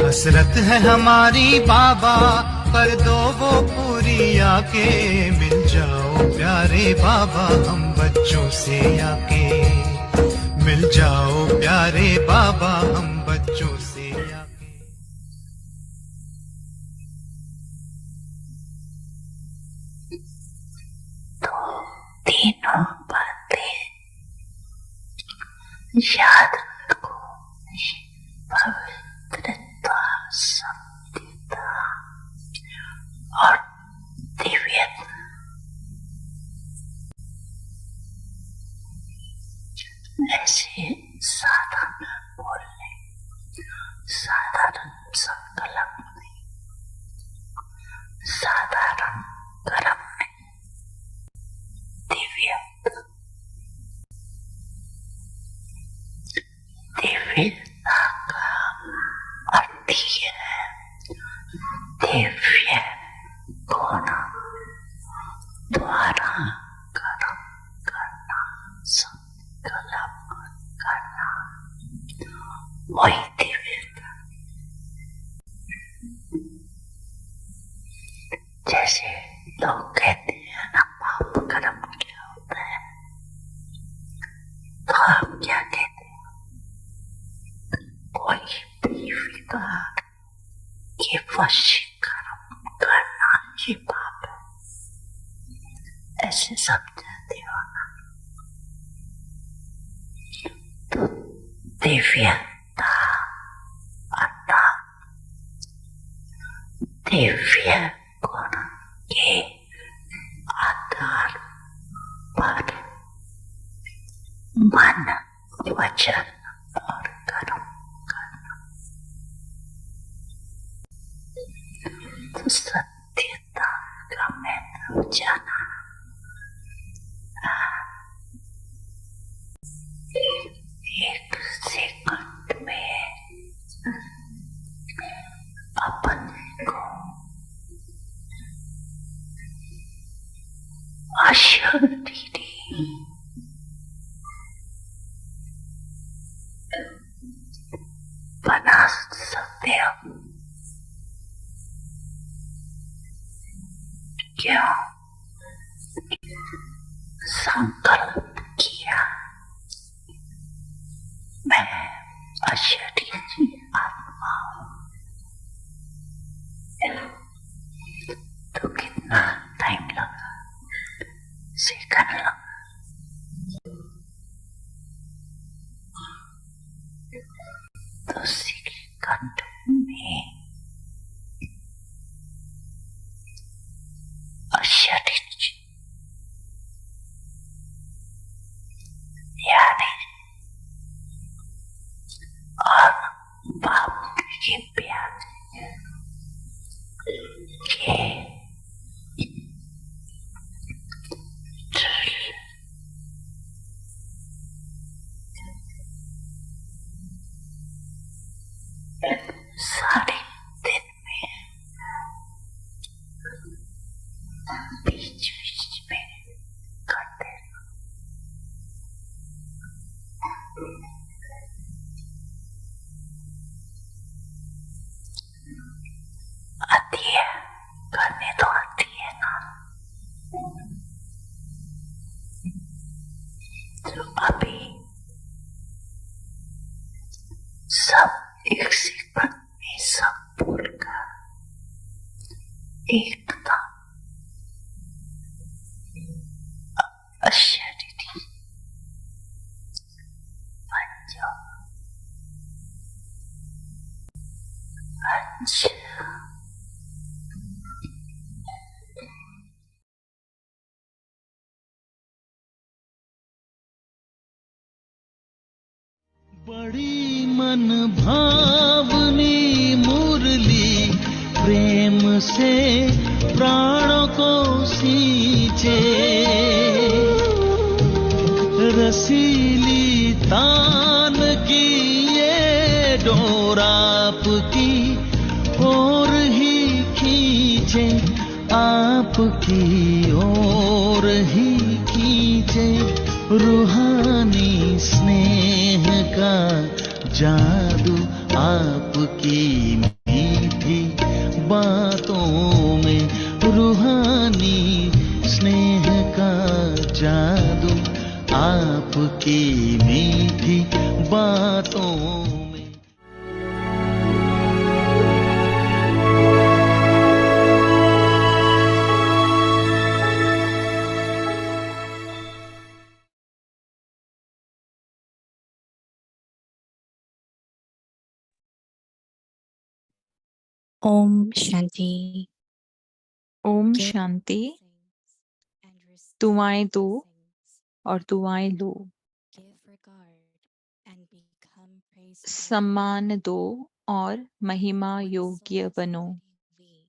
हसरत है हमारी बाबा, कर दो वो पूरी आके। मिल जाओ प्यारे बाबा हम बच्चों से आके। मिल जाओ प्यारे बाबा हम बच्चों से आके। तो तीनों बातें याद रखो, पवित्रता, सत्यता और दिव्यता। ऐसे साधारण बोलने, साधारण संकल्प नहीं, साधारण कर्म नहीं, दिव्यता। दिव्यता का अर्थ है दिव्य गुण द्वारा कर्म करना, संकल्प करना, वही दिव्यता। जैसे लोग कहते हैं ना, पाप कर्म क्या होता है, तो आप क्या कहते हैं? कोई भी विकार के वशीकरण करना ही पाप है, ऐसे समझाते हो ना। तो दिव्यता अर्थात दिव्य गुण के आधार पर मन, वचन और कर्म करना। तो सत्यता का महत्व जाना। एक सेकंड में अपने को अशरीरी बना सकते हो। क्यों? संकल्प किया मैं अशरीरी आत्मा हूं, तो कितना टाइम लगा? सेकंड लगा। तो सेकंड में अशरीरी यानी और बाप के प्यार के सारे दिन में बीच बीच में करते आती है, करने तो आती है ना। तो अभी सब एक सेकंड में सब बोलकर एकता अशरीरी बन जाओ। अच्छा, बड़ी मन भावनी मुरली प्रेम से प्राणों को सींचे, रसीली तान की ये डोर आपकी ओर ही खींचे, आपकी ओर ही खींचे। रूहानी स्नेह का जादू आपकी मीठी बातों में, रूहानी स्नेह का जादू आपकी मीठी बातों में। ओम शांति। ओम Give Shanti. blessings and receive दुआएं दो blessings. और दुआएं लो। Give regard and become praiseworthy. सम्मान दो और महिमा When a soul योग्य is बनो। already weak,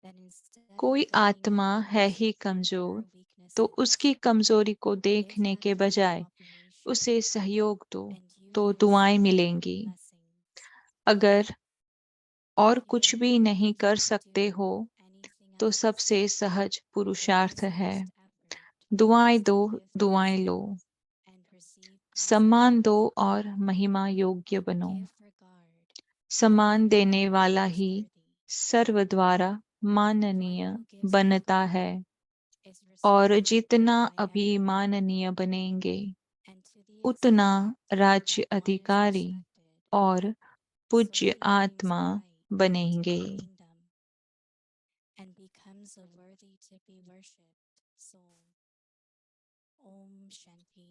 then instead of कोई looking आत्मा at है others ही for कमजोर, their weaknesses, तो उसकी कमजोरी को give देखने के active बजाय cooperation उसे सहयोग दो, and you तो will दुआएं receive मिलेंगी। blessings. अगर और If you कुछ are भी not नहीं able कर to सकते do हो, anything तो else, सबसे सहज the पुरुषार्थ है। easiest effort दुआएं is to दो, give दुआएं लो। blessings and receive सम्मान दो blessings. और महिमा योग्य बनो। Give regard सम्मान and देने become वाला ही praiseworthy. सर्व द्वारा The one माननीय who gives बनता है, regard is और respected जितना by अभी everyone, माननीय बनेंगे, and to the उतना extent राज्य that one is अधिकारी respected, और so पूज्य he gains आत्मा right to बनेंगे। the kingdom and becomes a worthy to be worshipped soul. Om Shanti.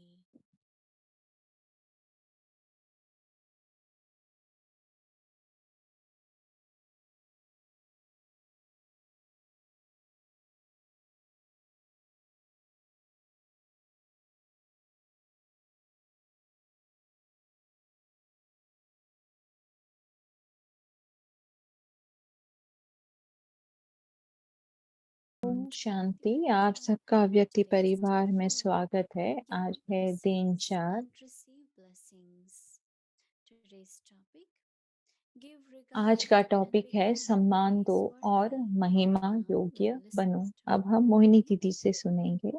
Om Shanti. आप सबका व्यक्ति परिवार में स्वागत है। आज है दिन 4। And receive blessings. Today's topic: give आज regard का and टॉपिक है become सम्मान दो और praiseworthy. महिमा Now योग्य we'll listen बनो। to अब हम मोहिनी दीदी से सुनेंगे।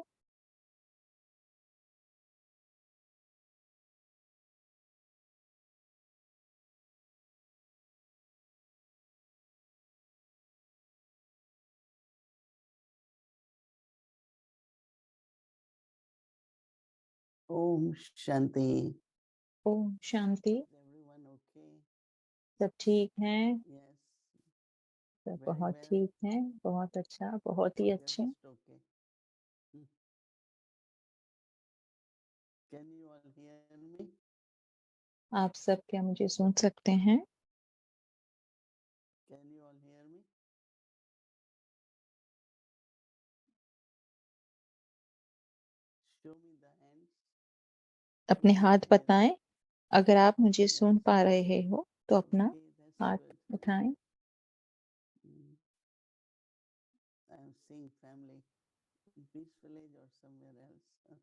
ओम शांति। ओम शांति। Everyone okay? सब ठीक है? यस, सब वेरी बहुत वेल, ठीक है। बहुत अच्छा, बहुत ही अच्छे। Just okay. Can you all hear me? आप सब क्या मुझे सुन सकते हैं? Can you all hear me? Show me the hands. अपने हाथ बताएं। अगर आप मुझे सुन पा रहे हो तो अपना ओके, दैट्स हाथ गुड। उठाएं। I am seeing family in peace village और समवेयर एल्स।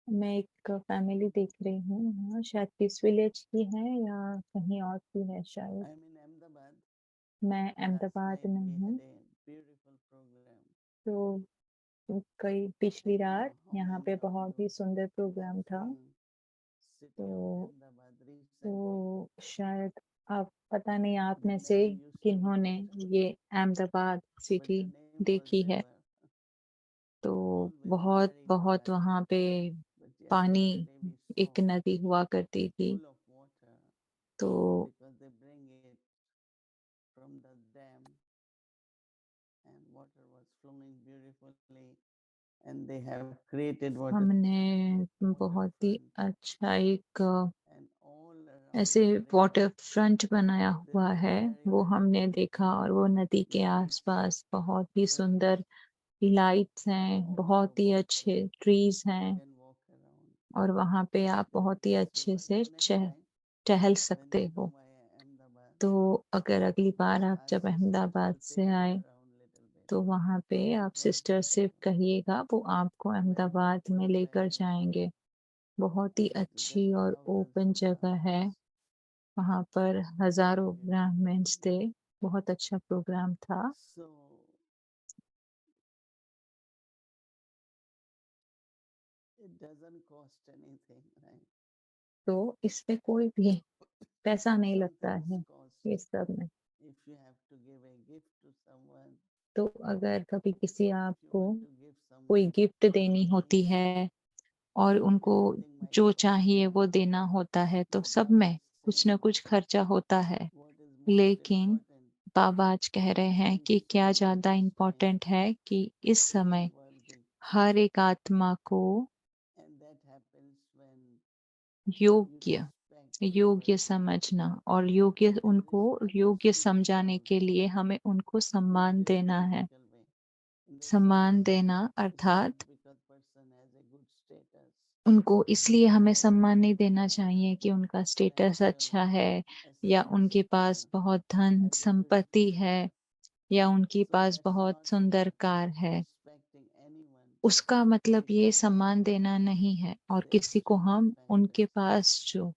मैं एक फैमिली देख रही हूँ, हाँ, शायद पीस विलेज की है या कहीं और की है शायद। I am in Ahmedabad. मैं लास्ट अहमदाबाद नाइट में वी हूँ। Had a beautiful programme. तो कई पिछली आई डोंट रात नो हाउ यहाँ मेनी पे ऑफ बहुत यू ही सुंदर हैव प्रोग्राम था। सीन तो सिटी ऑफ अहमदाबाद रिसेंटली। तो शायद आप, पता नहीं आप The में से name used to be किन्होंने Pune, ये Ahmedabad but city the name was देखी है। river. तो Always बहुत very बहुत quiet. वहाँ पे But पानी, yesterday we saw एक नदी हुआ करती थी। full of water तो because they bring it from the dam and water was flowing beautifully and they have created what is हमने बहुत ही waterfront अच्छा एक and all around ऐसे the lake वाटर फ्रंट बनाया there हुआ is है, very वो very हमने देखा। beautiful और वो नदी के lights, आसपास बहुत ही trees सुंदर लाइट्स and हैं, also बहुत ही walking. अच्छे ट्रीज You हैं। can walk around. और वहाँ पे आप बहुत ही So अच्छे but से next time टहल when सकते you हो। come via Ahmedabad, तो अगर अगली बार आप our जब sisters अहमदाबाद will से take you आए around little bit. तो वहाँ पे आप Very सिस्टर से beautiful. कहिएगा, वो आपको Very अहमदाबाद beautiful में लेकर venue. जाएंगे। बहुत ही to get अच्छी और thousands ओपन of जगह है। Brahmins. वहाँ पर हज़ारों ब्राह्मण्स थे। बहुत अच्छा प्रोग्राम था। So it doesn't cost anything, right? तो इसमें कोई भी पैसा नहीं Some लगता things है cost. ये सब में। If you have to give a gift to someone, तो अगर कभी किसी if you आपको want to give कोई someone गिफ्ट देनी होती anything, है और उनको everything might जो cost. चाहिए वो देना होता है, तो But सब Baba में is कुछ न saying कुछ खर्चा होता है। what is most लेकिन important बाबा आज कह रहे हैं is कि क्या in ज़्यादा this इम्पोर्टेंट time है कि इस to be समय worthy. हर एक आत्मा को And that happens when you योग्य respect the योग्य person. समझना और योग्य And उनको respect योग्य is समझाने physical, के लिए हमें उनको not सम्मान just देना है। physical way. In the सम्मान sense, देना it's not अर्थात because person has a good status, उनको इसलिए हमें or सम्मान नहीं they देना have चाहिए कि उनका स्टेटस financial अच्छा है या assets उनके or पास बहुत धन as a संपत्ति beautiful है wife. या उनके So पास that's बहुत not सुंदर कार है। respecting anyone. उसका मतलब It's ये सम्मान देना नहीं है। और the किसी को external हम उनके factors. पास जो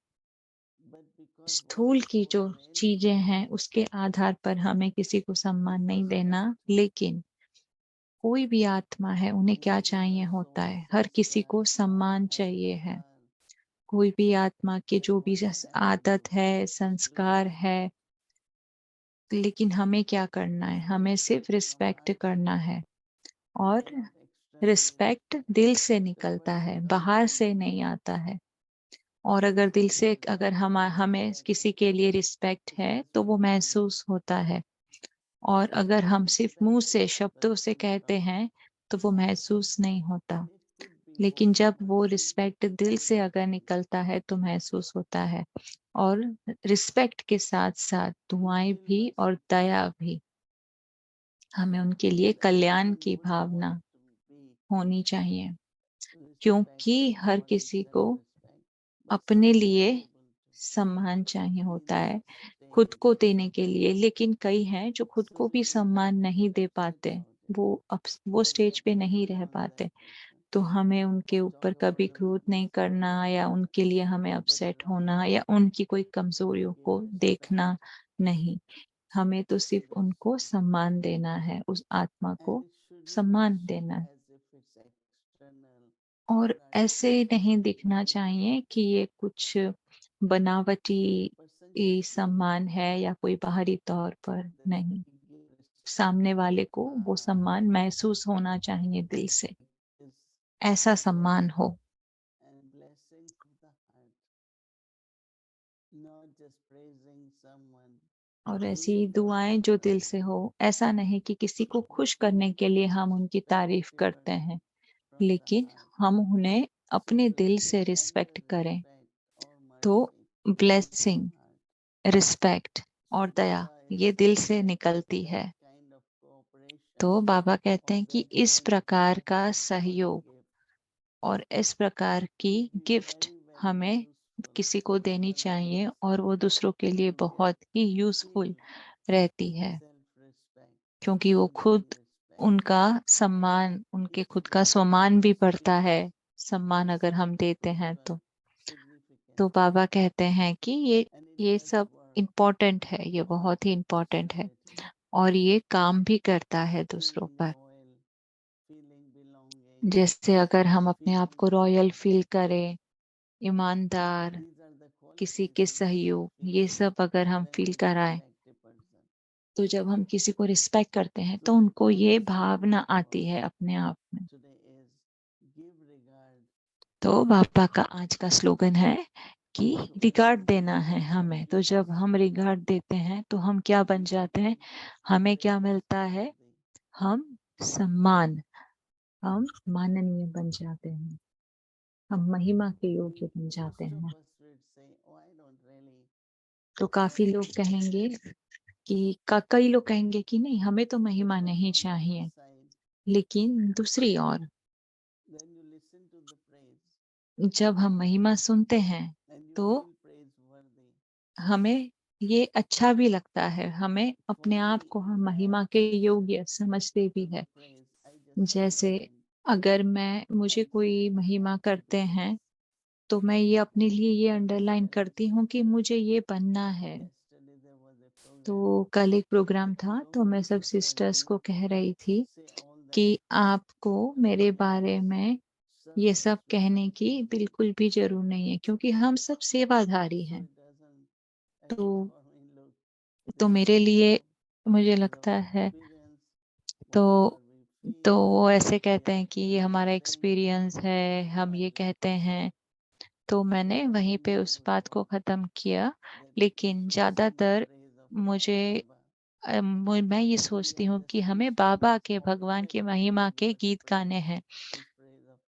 But because what स्थूल is की जो more चीजें meaningful, हैं उसके आधार पर हमें किसी को सम्मान नहीं देना। लेकिन कोई भी आत्मा है, उन्हें क्या each of चाहिए us होता own है, हर किसी sanskar, को सम्मान has a चाहिए है। car, कोई भी आत्मा की then जो भी what is happening? आदत है, Simply संस्कार है, respect. लेकिन हमें क्या करना है, So हमें सिर्फ respect from रिस्पेक्ट heart करना comes. है। It's और not externally रिस्पेक्ट दिल से because निकलता when you है, come बाहर from से the नहीं heart, आता है। और अगर दिल it से is अगर हम already हमें किसी respected. के लिए रिस्पेक्ट It's है just तो वो flowing. महसूस होता है। और So अगर हम सिर्फ मुंह respect से is the शब्दों से pursuit कहते from हैं तो वो heart. महसूस नहीं होता। And it could be लेकिन both जब वो mercy रिस्पेक्ट दिल से and अगर duty. निकलता है तो महसूस होता है। और रिस्पेक्ट के साथ साथ We दुआएं feel भी और merciful. दया भी, हमें उनके लिए And कल्याण everyone की would Bhavna want to be होनी चाहिए। क्योंकि respected हर for किसी को external respect, but अपने some are लिए not able to सम्मान चाहिए be होता in है that खुद को stage. देने के लिए। लेकिन कई हैं जो खुद So को we भी don't सम्मान have to नहीं get दे upset पाते, about it वो or स्टेज get पे नहीं angry रह on पाते। that person तो हमें उनके or ऊपर talk कभी about their क्रोध नहीं weaknesses, करना या उनके लिए हमें but अपसेट होना rather या उनकी कोई to कमजोरियों give को respect देखना नहीं। हमें तो to सिर्फ that उनको soul. सम्मान देना है, उस आत्मा And को it shouldn't be सम्मान seen देना है। as if it's external और or ऐसे नहीं artificial. दिखना चाहिए कि ये कुछ बनावटी Person just feel सम्मान है या कोई बाहरी तौर पर that नहीं। we give respect सामने वाले को वो uh, सम्मान महसूस होना चाहिए दिल से, is ऐसा सम्मान sincere हो। and blessing from the heart, not just praising someone. और ऐसी Doing दुआएं things जो दिल से हो। ऐसा नहीं कि किसी को but खुश करने doing के लिए things हम उनकी तारीफ करते purely हैं, from the लेकिन heart. हम उन्हें So अपने दिल से blessing and the रिस्पेक्ट करें। respect or तो mercy comes from blessing, heart. Respect So और दया Baba is ये दिल saying से that निकलती that है। kind of cooperation तो बाबा कहते or हैं कि that इस kind of प्रकार का blessing or a सहयोग gift और इस प्रकार की would be gift very, very हमें useful किसी को for देनी चाहिए others और वो दूसरों के लिए to get बहुत ही यूजफुल feel रहती है। self-respect, क्योंकि वो खुद self-respect. उनका सम्मान, उनके It's खुद का very सम्मान भी बढ़ता है। serious सम्मान अगर हम देते हैं spiritual तो significance, बाबा कहते हैं कि and it ये does सब work इम्पोर्टेंट है, ये on बहुत ही इम्पोर्टेंट है spirituality, और ये काम भी करता है दूसरों feeling पर। loyal, feeling belonging, जैसे अगर हम अपने आप feeling को रॉयल फील respected. करें, ईमानदार, These are the किसी qualities के that we should सहयोग, ये feel सब अगर हम when फील we कराएं respect a person. तो जब हम किसी को रिस्पेक्ट करते हैं So तो the उनको ये Baba भावना slogan आती for है अपने आप में। today is give regard तो बाबा का आज का स्लोगन है कि to रिगार्ड everyone देना है हमें। तो in जब this हम world. रिगार्ड देते हैं तो हम क्या बन We जाते हैं, become हमें क्या very मिलता है, worthy. हम सम्मान, हम माननीय बन जाते हैं, हम महिमा के योग्य बन जाते Most of हैं। us would say, oh, I don't really तो काफी लोग want कहेंगे कि कई लोग कहेंगे कि नहीं, हमें तो महिमा But नहीं on the other चाहिए। side, लेकिन दूसरी ओर when you listen to the praise जब हम महिमा सुनते हैं and you तो feel praiseworthy, हमें ये अच्छा भी लगता है, हमें for अपने आप me, को in हम महिमा that, के योग्य समझते भी to be है। praised, I just feel जैसे very अगर मुझे nice कोई and महिमा happy to करते praise. हैं तो मैं ये अपने लिए ये अंडरलाइन करती हूँ कि मुझे ये बनना है। Yesterday there was a program. तो कल एक प्रोग्राम था, तो मैं सब सिस्टर्स को कह रही थी कि आपको मेरे बारे में ये सब कहने की बिल्कुल भी ज़रूरत नहीं है, क्योंकि हम सब सेवाधारी हैं। तो मेरे लिए मुझे लगता है, तो वो ऐसे कहते हैं कि ये हमारा एक्सपीरियंस है, हम ये कहते हैं। तो मैंने वहीं पे उस बात को ख़त्म किया, लेकिन ज़्यादातर मुझे मैं ये सोचती हूँ कि हमें बाबा के, भगवान की महिमा के गीत गाने हैं,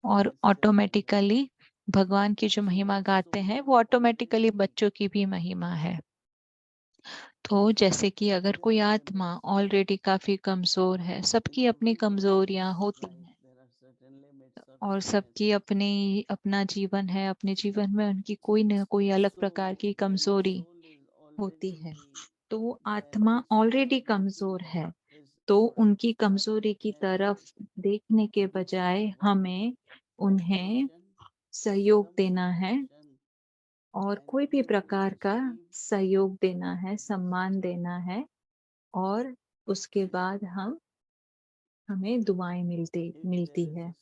और ऑटोमेटिकली भगवान की जो महिमा गाते हैं वो ऑटोमेटिकली बच्चों की भी महिमा है। तो जैसे कि अगर कोई आत्मा ऑलरेडी काफ़ी कमज़ोर है, सबकी अपनी कमज़ोरियाँ होती हैं, और सबकी अपना जीवन है, अपने जीवन में उनकी कोई न कोई अलग प्रकार की कमज़ोरी होती है। तो वो आत्मा ऑलरेडी कमज़ोर है, तो उनकी कमज़ोरी की तरफ देखने के बजाय हमें उन्हें सहयोग देना है, और कोई भी प्रकार का सहयोग देना है, सम्मान देना है, और उसके बाद हमें दुआएँ मिलती है।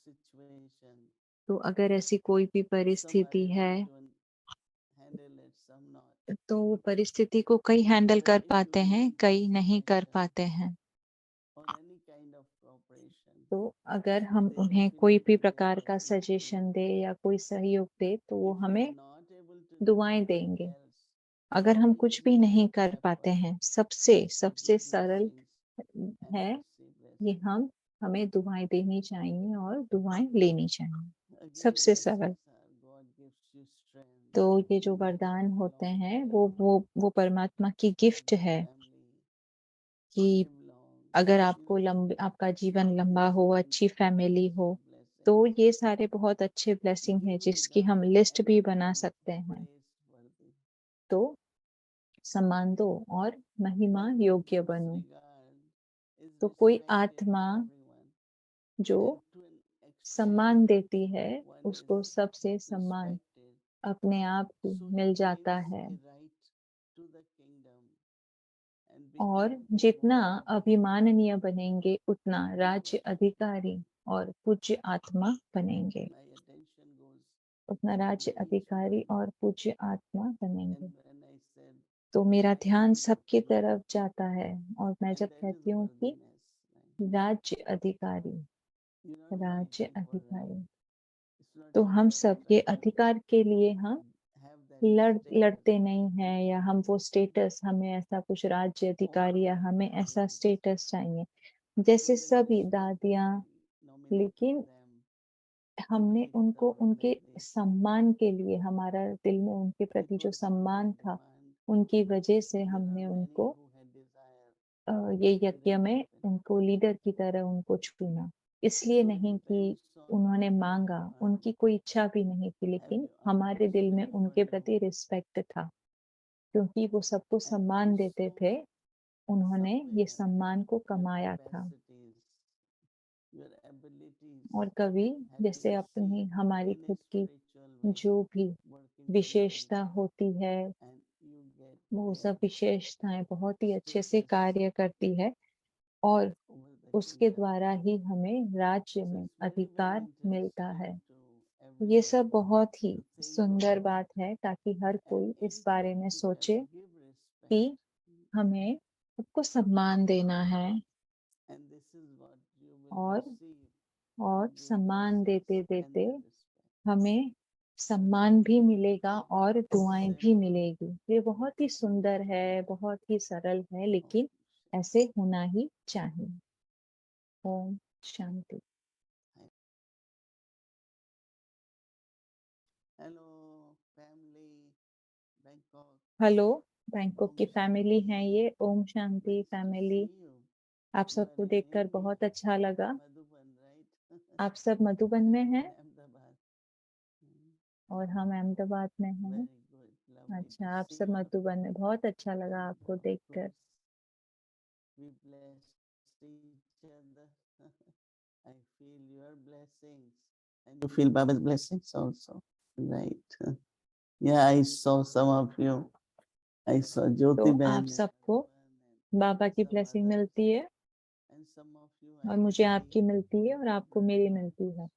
तो अगर ऐसी कोई भी परिस्थिति है, तो वो परिस्थिति को कई हैंडल कर पाते हैं, कई नहीं कर पाते हैं। तो अगर हम उन्हें कोई भी प्रकार का सजेशन दें या कोई सहयोग दे, तो वो हमें दुआएँ देंगे। अगर हम कुछ भी नहीं कर पाते हैं, सबसे सरल है ये, हमें दुआएँ देनी चाहिए और दुआएँ लेनी चाहिए, सबसे सरल। तो ये जो वरदान होते हैं, वो परमात्मा की गिफ्ट है कि अगर आपका जीवन लंबा हो, अच्छी फैमिली हो, तो ये सारे बहुत अच्छे ब्लेसिंग हैं जिसकी हम लिस्ट भी बना सकते हैं। तो सम्मान दो और महिमा योग्य बनो। तो कोई आत्मा जो सम्मान देती है, उसको सबसे सम्मान अपने आप ही मिल जाता है, और जितना अभिमाननीय बनेंगे, उतना राज्य अधिकारी और पूज्य आत्मा बनेंगे। उतना राज्य अधिकारी और पूज्य आत्मा बनेंगे। तो मेरा ध्यान सबकी तरफ जाता है, और मैं जब कहती हूँ कि राज्य अधिकारी, राज्य अधिकारी, तो हम सब ये अधिकार के लिए हम लड़ते नहीं हैं, या हम वो स्टेटस, हमें ऐसा कुछ राज्य अधिकारी या हमें ऐसा स्टेटस चाहिए जैसे सभी दादियाँ, लेकिन हमने उनको उनके सम्मान के लिए, हमारा दिल में उनके प्रति जो सम्मान था, उनकी वजह से हमने उनको ये यज्ञ में उनको लीडर की तरह उनको चुना। इसलिए नहीं कि उन्होंने माँगा, उनकी कोई इच्छा भी नहीं थी, लेकिन हमारे दिल में उनके प्रति रिस्पेक्ट था, क्योंकि वो सबको सम्मान देते थे, उन्होंने ये सम्मान को कमाया था। और कभी जैसे अपनी हमारी खुद की जो भी विशेषता होती है, वो सब विशेषताएँ बहुत ही अच्छे से कार्य करती है, और उसके द्वारा ही हमें राज्य में अधिकार मिलता है। ये सब बहुत ही सुंदर बात है, ताकि हर कोई इस बारे में सोचे कि हमें सबको सम्मान देना है, और सम्मान देते-देते हमें सम्मान भी मिलेगा और दुआएँ भी मिलेगी। ये बहुत ही सुंदर है, बहुत ही सरल है, लेकिन ऐसे होना ही चाहिए। ओम शांति। हेलो, बैंकॉक की फैमिली है ये, ओम शांति फैमिली। आप सबको देखकर बहुत अच्छा लगा। आप सब मधुबन में हैं और हम अहमदाबाद में हैं। अच्छा, आप सब मधुबन में, बहुत अच्छा लगा आपको देखकर। We blessed each other. I feel your blessings. And you feel Baba's blessings also. Right. Yeah, I saw some of you. I saw Jyoti तो Behen आप सबको बाबा की ब्लेसिंग मिलती है और मुझे आपकी मिलती है और आपको मेरी मिलती है।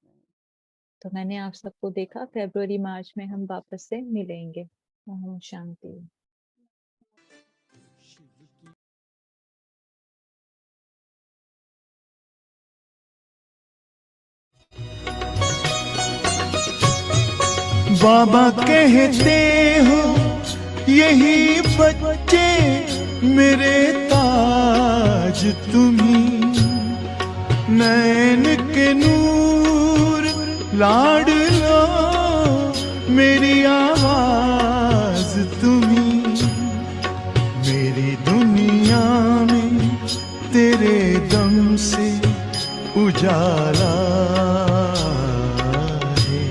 तो मैंने आप सबको देखा, फ़रवरी मार्च में हम वापस से मिलेंगे। ओम शांति। बाबा कहते हो यही बच्चे मेरे ताज तुम्ही, नैन के नूर लाडलो मेरी आवाज तुम्ही, मेरी दुनिया में तेरे दम से उजाला है,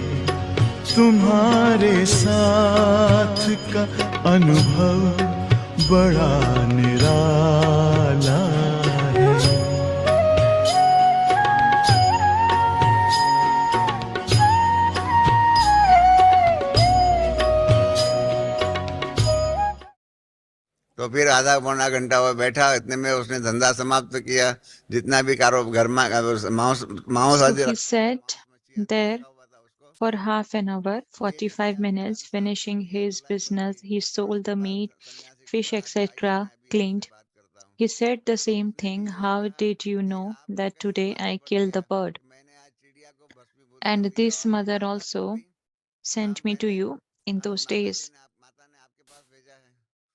तुम्हारे साथ का अनुभव बड़ा निराला है। तो फिर आधा पौना घंटा वो बैठा, इतने में उसने धंधा समाप्त किया, जितना भी कारोबार घर में मांस So आदि he sat there for half an hour, 45 minutes, finishing his business. He sold the meat, fish, etc., cleaned. He said the same thing. How did you know that today I killed the bird? And this mother also sent me to you. In those days,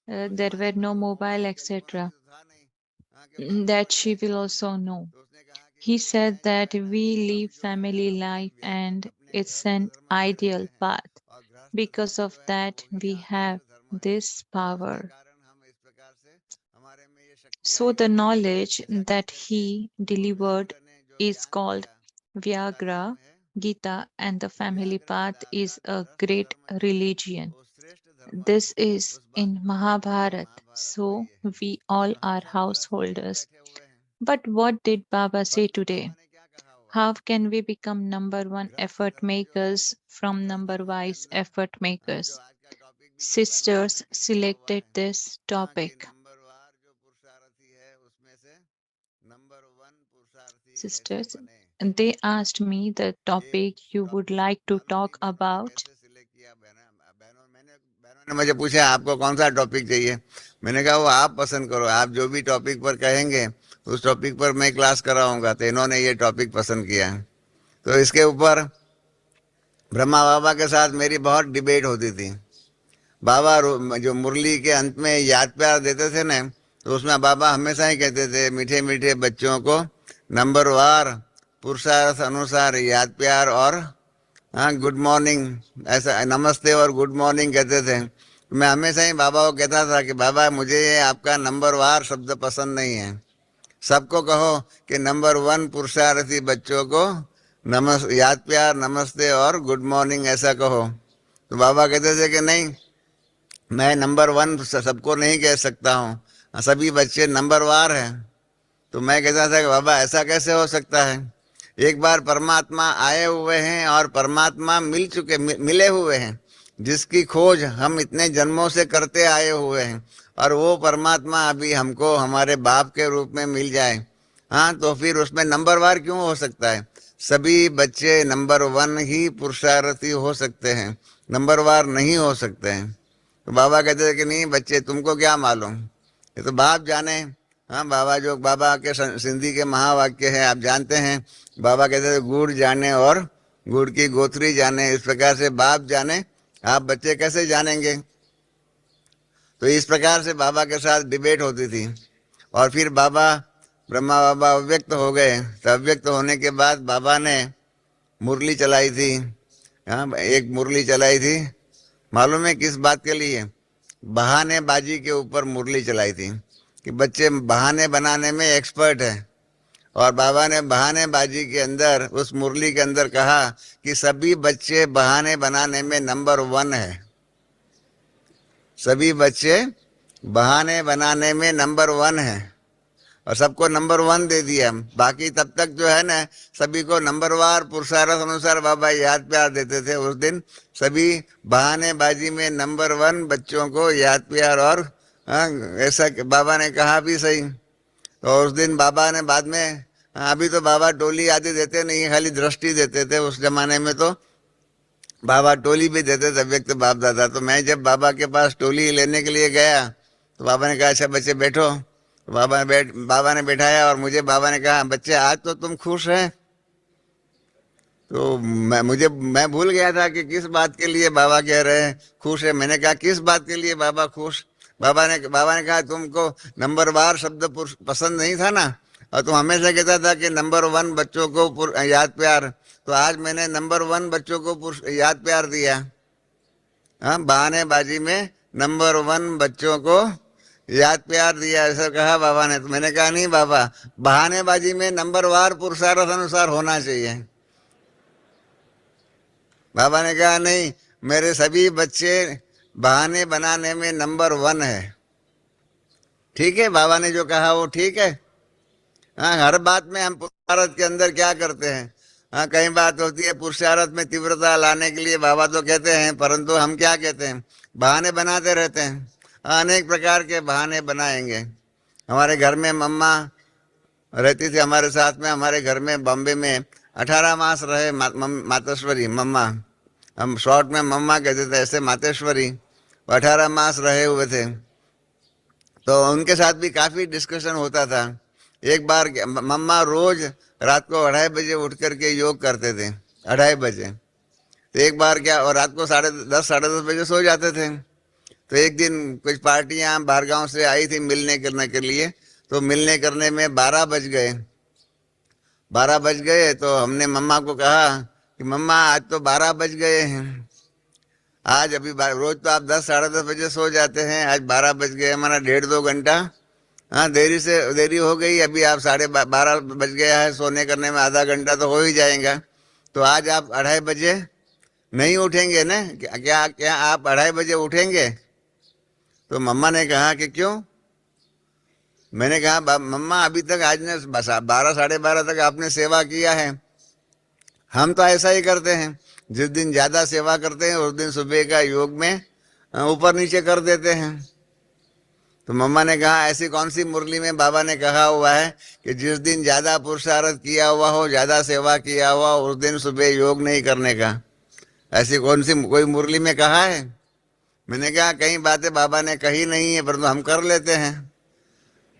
there were no mobile, etc. That she will also know. He said that we live family life and it's an ideal path. Because of that, we have this power. So the knowledge that he delivered is called Vyagra, Gita, and the family path is a great religion. This is in Mahabharat, so we all are householders. But what did Baba say today? How can we become number one effort makers from number wise effort makers? Sisters selected this topic. Sisters, they asked me the topic you would like to talk about. ने मुझे पूछा आपको कौन सा topic चाहिए, मैंने कहा वो आप पसंद करो, आप जो भी टॉपिक पर कहेंगे उस टॉपिक पर मैं क्लास कराऊंगा। तो इन्होंने ये टॉपिक पसंद किया। तो इसके ऊपर ब्रह्मा बाबा के साथ मेरी बहुत डिबेट होती थी। बाबा जो मुरली के अंत में याद प्यार देते थे ना, तो उसमें बाबा हमेशा ही कहते थे मीठे मीठे बच्चों को नंबरवार पुरुषार्थ अनुसार याद प्यार और गुड मॉर्निंग, ऐसा नमस्ते और गुड मॉर्निंग कहते थे। मैं हमेशा ही बाबा को कहता था कि बाबा मुझे ये आपका नंबरवार शब्द पसंद नहीं है, सबको कहो कि नंबर वन पुरुषार्थी बच्चों को याद प्यार नमस्ते और गुड मॉर्निंग ऐसा कहो। तो बाबा कहते थे कि नहीं, मैं नंबर वन सबको नहीं कह सकता हूँ, सभी बच्चे नंबरवार हैं। तो मैं कहता था कि बाबा ऐसा कैसे हो सकता है, एक बार परमात्मा आए हुए हैं और परमात्मा मिले हुए हैं, जिसकी खोज हम इतने जन्मों से करते आए हुए हैं, और वो परमात्मा अभी हमको हमारे बाप के रूप में मिल जाए, हाँ, तो फिर उसमें नंबरवार क्यों हो सकता है? सभी बच्चे नंबर वन ही पुरुषार्थी हो सकते हैं, नंबरवार नहीं हो सकते हैं। तो बाबा कहते थे कि नहीं बच्चे, तुमको क्या मालूम, ये तो बाप जाने। हाँ, बाबा के सिंधी के महावाक्य है, आप जानते हैं। बाबा कहते थे गुड़ जाने और गुड़ की गोथरी जाने, इस प्रकार से बाप जाने, आप बच्चे कैसे जानेंगे। तो इस प्रकार से बाबा के साथ डिबेट होती थी। और फिर ब्रह्मा बाबा अव्यक्त हो गए। तो अव्यक्त होने के बाद बाबा ने मुरली चलाई थी। हाँ, एक मुरली चलाई थी, मालूम है किस बात के लिए? बहानेबाजी के ऊपर मुरली चलाई थी कि बच्चे बहाने बनाने में एक्सपर्ट है। और बाबा ने बहानेबाजी के अंदर उस मुरली के अंदर कहा कि सभी बच्चे बहाने बनाने में नंबर वन है, सभी बच्चे बहाने बनाने में नंबर वन है। और सबको नंबर 1 दे दिया। बाकी तब तक जो है ना सभी को नंबरवार पुरुषार्थ अनुसार बाबा याद प्यार देते थे। उस दिन सभी बहानेबाजी में नंबर 1 बच्चों को याद प्यार और ऐसा बाबा ने कहा भी सही। तो उस दिन बाबा ने बाद में, अभी तो बाबा टोली आदि देते नहीं, खाली दृष्टि देते थे। उस जमाने में तो बाबा टोली भी देते थे व्यक्त बाप दादा। तो मैं जब बाबा के पास टोली लेने के लिए गया तो बाबा ने कहा अच्छा बच्चे बैठो। तो बाबा ने बैठाया और मुझे बाबा ने कहा बच्चे आज तो तुम खुश हैं। तो मैं भूल गया था कि किस बात के लिए बाबा कह रहे हैं खुश है। मैंने कहा किस बात के लिए बाबा खुश। बाबा ने कहा तुमको नंबरवार शब्द पसंद नहीं था ना, और तुम हमेशा कहता था कि नंबर 1 बच्चों को याद प्यार। तो आज मैंने नंबर 1 बच्चों को याद प्यार दिया। हाँ, बहानेबाजी में नंबर 1 बच्चों को याद प्यार दिया, ऐसा कहा बाबा ने। तो मैंने कहा नहीं बाबा, बहानेबाजी में नंबरवार पुरुषार्थ अनुसार होना चाहिए। बाबा ने कहा नहीं, मेरे सभी बच्चे बहाने बनाने में नंबर 1 है। ठीक है, बाबा ने जो कहा वो ठीक है। हाँ, हर बात में हम पुरुषार्थ के अंदर क्या करते हैं। हाँ, कई बात होती है पुरुषार्थ में तीव्रता लाने के लिए बाबा तो कहते हैं, परंतु हम क्या कहते हैं, बहाने बनाते रहते हैं। अनेक प्रकार के बहाने बनाएंगे। हमारे घर में मम्मा रहती थी हमारे साथ में, हमारे घर में बॉम्बे में 18 मास रहे मातेश्वरी मम्मा। हम शॉर्ट में मम्मा कहते थे, ऐसे मातेश्वरी 18 मास रहे हुए थे। तो उनके साथ भी काफी डिस्कशन होता था। एक बार मम्मा रोज रात को 2:30 बजे उठ करके योग करते थे, 2:30 बजे। तो एक बार क्या, और रात को 10:30 साढ़े 10 बजे सो जाते थे। तो एक दिन कुछ पार्टियां बाहर गांव से आई थी मिलने करने के लिए। तो मिलने करने में 12 बज गए। 12 बज गए तो हमने मम्मा को कहा कि मम्मा आज तो 12 बज गए हैं। आज अभी रोज तो आप 10 साढ़े 10 बजे सो जाते हैं, आज 12 बज गए, हमारा 1.5-2 घंटा हाँ देरी हो गई। अभी आप 12:30 बज गया है, सोने करने में आधा घंटा तो हो ही जाएगा। तो आज आप 2:30 बजे नहीं उठेंगे ना? क्या क्या आप 2:30 बजे उठेंगे? तो मम्मा ने कहा कि क्यों? मैंने कहा मम्मा अभी तक आज ने 12 साढ़े 12 तक आपने सेवा किया है। हम तो ऐसा ही करते हैं, जिस दिन ज्यादा सेवा करते हैं उस दिन सुबह का योग में ऊपर नीचे कर देते हैं। तो मम्मा ने कहा ऐसी कौन सी मुरली में बाबा ने कहा हुआ है कि जिस दिन ज्यादा पुरुषार्थ किया हुआ हो, ज्यादा सेवा किया हुआ उस दिन सुबह योग नहीं करने का? ऐसी कौन सी कोई मुरली में कहा है? मैंने कहा कई बातें बाबा ने कही नहीं है, परंतु हम कर लेते हैं।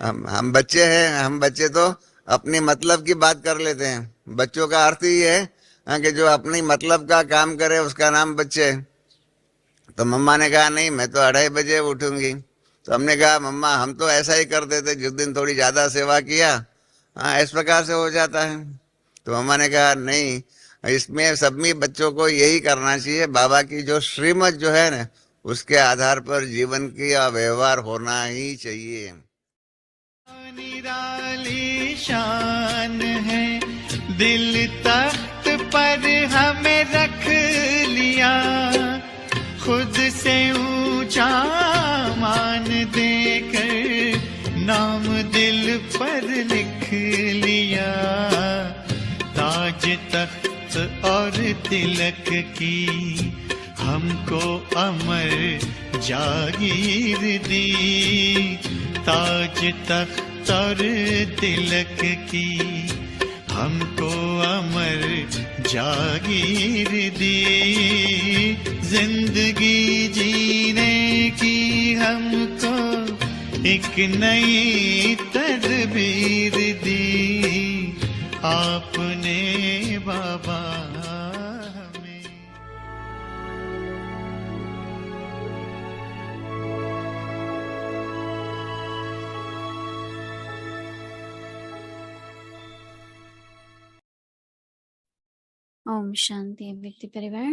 हम बच्चे हैं, हम बच्चे तो अपनी मतलब की बात कर लेते हैं। बच्चों का अर्थ ही है कि जो अपनी मतलब का काम करे उसका नाम बच्चे। तो मम्मा ने कहा नहीं, मैं तो 2:30 बजे उठूंगी। तो हमने कहा मम्मा हम तो ऐसा ही करते थे, जिस दिन थोड़ी ज्यादा सेवा किया हाँ इस प्रकार से हो जाता है। तो मम्मा ने कहा नहीं, इसमें सभी बच्चों को यही करना चाहिए। बाबा की जो श्रीमत जो है ना उसके आधार पर जीवन का व्यवहार होना ही चाहिए। निराली शान है, दिल तख्त पर हमें रख लिया, खुद से ऊंचा मान देकर नाम दिल पर लिख लिया। ताज तख्त और तिलक की हमको अमर जागीर दी, ताज तख्त और तिलक की हमको अमर जागीर दी, जिंदगी जीने की हमको एक नई तदबीर दी, आपने बाबा हमें। Om Shanti Vyakti Parivar.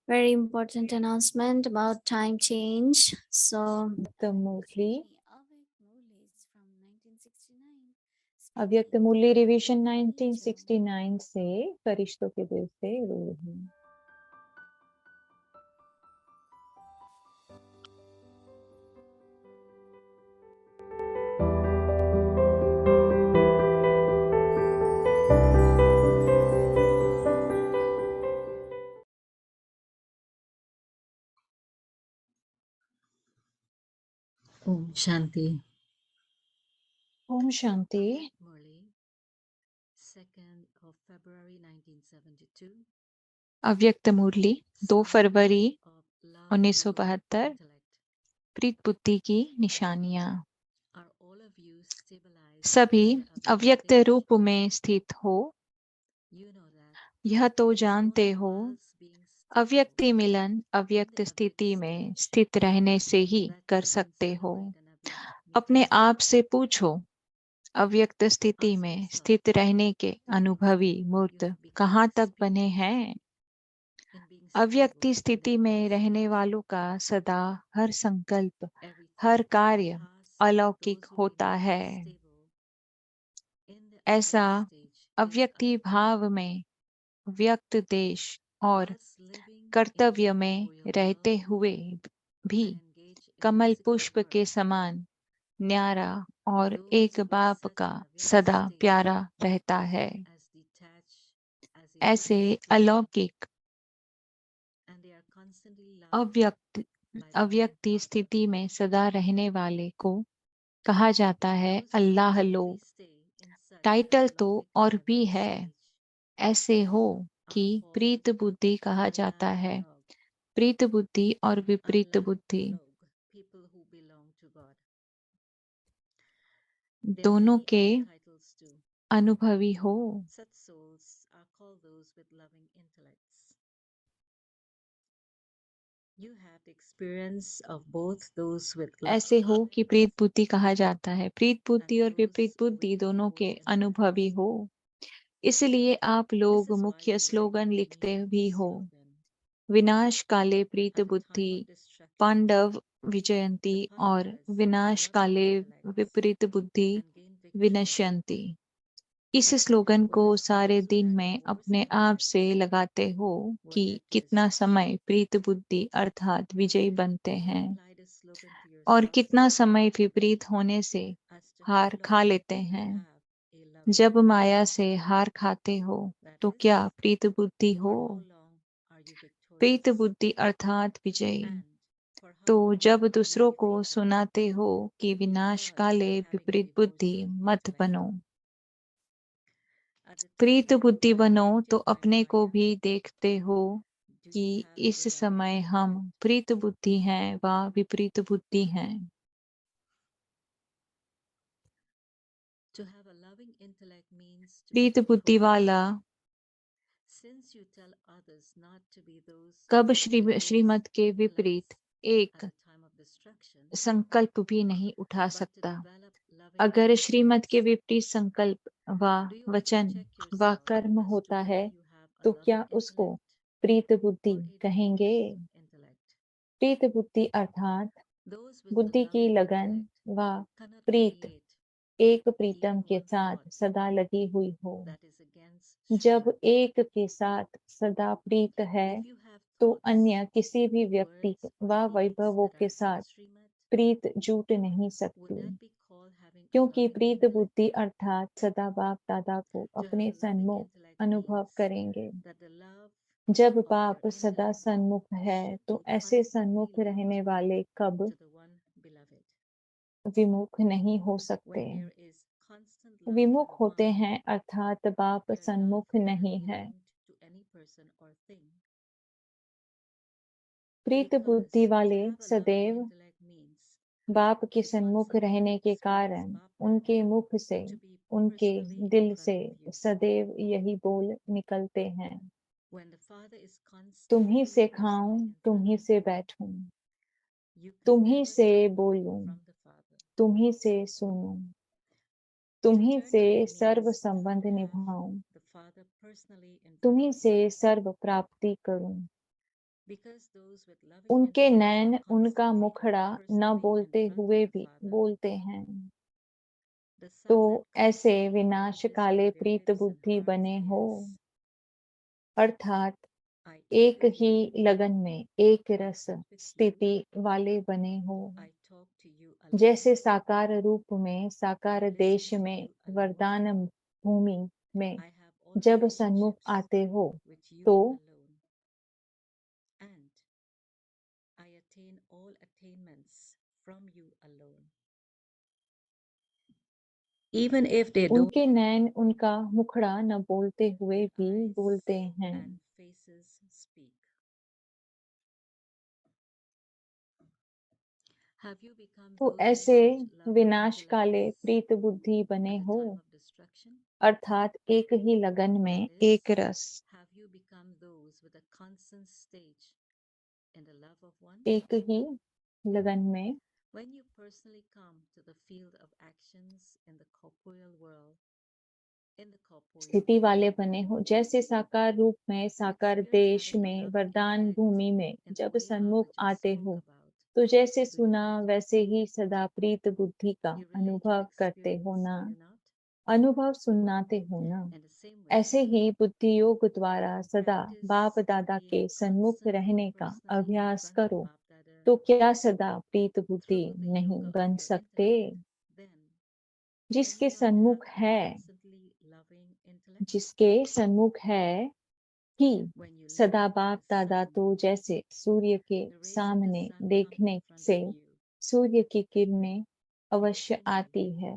Very important announcement about time change. So The Murli, from 1969. अव्यक्त मुरली रिवीजन 1969 से फरिश्तों के दिल से रूह है। ओम शांति। ओम शांति। मुरली 2nd of February 1972 अव्यक्त मुरली 2 फरवरी of love to 1972। intellect. प्रीत बुद्धि की निशानियां। Are all of you stabilized सभी in the avyakta अव्यक्त stage? रूप में स्थित हो, You know that यह तो it is जानते only हो, whilst being stable अव्यक्ति Milan in अव्यक्त the स्थिति avyakta में stage स्थित रहने से ही that कर you can सकते हो। celebrate an avyakta अपने meeting. आप से पूछो, अव्यक्त स्थिति Ask में yourself, स्थित रहने के अनुभवी you मूर्त have become कहाँ तक बने experienced हैं? in being अव्यक्ति stable in the स्थिति में avyakta रहने stage. वालों का सदा हर संकल्प, Every हर thought कार्य pass for अलौकिक those who होता remain है। stable in the ऐसा avyakta stage is अव्यक्ति भाव unattainable. में व्यक्त देश और Whilst living in कर्तव्य में corporeal रहते world हुए भी and engage in Kamal physical पुष्प के work, समान न्यारा और those एक who are बाप set का in avyakta सदा stage प्यारा रहता है। as detached as a ऐसे breath, अलौकिक and they are constantly loved अव्यक्त by the Holy अव्यक्ति Father. स्थिति में सदा रहने वाले को कहा जाता है Those who अल्लाह constantly लोग। stay in such title an तो अलौकिक और भी avyakta है, stage ऐसे हो कि are called प्रीत बुद्धि कहा जाता Kalyan है। Log. प्रीत बुद्धि और विपरीत Allah बुद्धि Log, people who belong to God. There are दोनों many के other titles too. अनुभवी हो। Such souls are called those with loving intellects. You have the experience of both those with love ऐसे हो कि प्रीत बुद्धि कहा जाता है। प्रीत बुद्धि and और those विपरीत बुद्धि with दोनों के devotional अनुभवी intellects. हो। इसलिए आप This लोग is why मुख्य you स्लोगन regularly लिखते name भी this हो। slogan. विनाश काले प्रीत At the time बुद्धि, of destruction, पांडव विजयंती the और Pandavas विनाश with loving काले intellects विपरीत बुद्धि and gained victory. विनश्यंती। इस स्लोगन को Whereas सारे those who दिन had में opposing अपने आप intellects से लगाते हो were कि led to कितना destruction. समय प्रीत बुद्धि अर्थात विजयी बनते You can हैं apply this slogan to और yourself कितना today समय विपरीत होने से as to how हार खा long लेते you हैं। have a loving जब माया intellect. से हार खाते हो That तो is, क्या प्रीत बुद्धि for हो? how long are you Preet victorious? बुद्धि अर्थात विजयी। And for how तो long जब are दूसरों you को defeated सुनाते हो कि विनाश because काले of having a विपरीत बुद्धि devotional मत intellect? बनो, At the time Preet of बुद्धि being बनो, तो afflicted by अपने को Maya, भी देखते हो do कि you have इस a समय direct हम intellect? प्रीत बुद्धि हैं व विपरीत बुद्धि हैं। To have a loving intellect means to be प्रीत बुद्धि victorious. वाला Since you tell others not to be those कब with श्रीमत के opposing विपरीत intellects एक at the time of destruction, संकल्प भी नहीं उठा but to सकता। develop loving अगर श्रीमत के intellects. विपरीत संकल्प व Do you वचन often check व yourself कर्म as to होता है whether you have a तो क्या loving उसको intellect प्रीत बुद्धि or a कहेंगे? devotional intellect? प्रीत बुद्धि अर्थात Those with the बुद्धि की loving लगन intellect व cannot प्रीत create एक प्रीतम even के one साथ thought सदा लगी हुई हो। that is against जब Srimad. एक के साथ सदा प्रीत है If you have तो thoughts, अन्य किसी भी व्यक्ति words, व or deeds वैभवों that के are साथ against Srimad, प्रीत जूट नहीं would सकती, that be called having a क्योंकि loving प्रीत intellect? बुद्धि अर्थात सदा बाप दादा को To have अपने a loving सन्मुख intellect अनुभव means करेंगे। that the love जब of बाप your सदा intellect सन्मुख है should तो be ऐसे constantly सन्मुख linked रहने वाले कब to the one beloved. विमुख नहीं हो सकते। When there is constant love विमुख for the होते one, हैं अर्थात बाप your love सन्मुख cannot नहीं be है। linked to any person or thing. Preet Because बुद्धि to वाले have a loving सदैव intellect means बाप के to सन्मुख constantly रहने के experience कारण Bap उनके Dada मुख से, to be उनके personally in दिल front से of you. सदैव यही बोल निकलते हैं, When the Father is तुम ही constantly से personally खाऊं, in तुम front ही of से you, बैठूं, you can तुम ही never से turn away बोलूं, from the Father. तुम ही से सुनूं, तुम To ही turn से away सर्व means संबंध to have निभाऊं, the Father personally in तुम front ही of से you. सर्व प्राप्ति करूं। Because those with loving उनके intellect नैन are उनका constantly मुखड़ा न personally in बोलते front हुए of the भी Father. बोलते हैं, The तो sun that ऐसे constantly विनाश emerges काले from their Preet lips and बुद्धि hearts बने हो, is, अर्थात I talk एक to ही you, लगन में एक I रस sit with you, स्थिति वाले बने हो। I talk to you alone, जैसे साकार रूप में I साकार listen देश to में you alone, वरदान भूमि में I have all जब सन्मुख relationships आते हो with you तो alone, and I attain all attainments from you alone. Even if they don't, उनके नैन उनका मुखड़ा न बोलते हुए भी eyes बोलते हैं। and faces speak. Have you become तो those with ऐसे such loving विनाश काले intellects प्रीत बुद्धि बने at the हो, time of destruction? अर्थात एक ही लगन में That is, एक रस, have you become those with a constant stage in the love of one? एक ही लगन में When you personally come to the field of actions in the corporeal world, स्थिति वाले बने हो, जैसे साकार रूप में, साकार experience देश having a में, loving वरदान intellect भूमि में in the जब way सन्मुख Baba just आते spoke हो, about, तो जैसे do you सुना not? वैसे ही सदा प्रीत बुद्धि का You relate your अनुभव करते हो experience, ना, do you not? अनुभव सुनाते हो ना। In the same way, ऐसे ही बुद्धि योग द्वारा सदा practice बाप दादा being के सन्मुख constantly रहने का personally in अभ्यास front of करो, Bap Dada तो क्या सदा प्रीत बुद्धि through the नहीं yoga of बन your सकते? intellect, then can जिसके you not सन्मुख have a है, constantly loving intellect? जिसके सन्मुख है कि When you look सदा at बाप the दादा sun, तो जैसे सूर्य के the rays of the सामने sun come देखने in front से of you. सूर्य की किरणें अवश्य same way, आती है,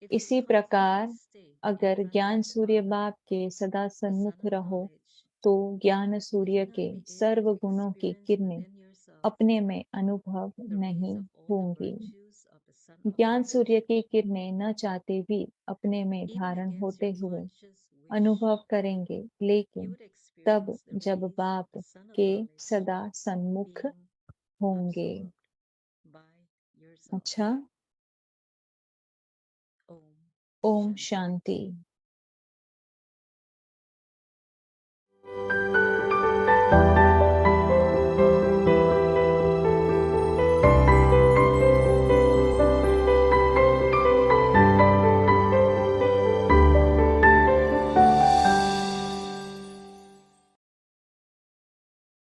if you इसी constantly प्रकार stay in अगर front ज्ञान of सूर्य Baba, बाप के सदा the sun सन्मुख of रहो, knowledge, तो ज्ञान will सूर्य you not के be able सर्व to गुणों की experience किरणें within yourself अपने में अनुभव the rays नहीं of all the होंगी? virtues of the sun of ज्ञान knowledge? सूर्य की किरणें न चाहते भी अपने में Even धारण against होते your हुए conscious wish, अनुभव करेंगे, you लेकिन would तब experience the जब rays of बाप the sun of के knowledge सदा सन्मुख being होंगे। absorbed by yourself. अच्छा, Om ओम Shanti. शांति।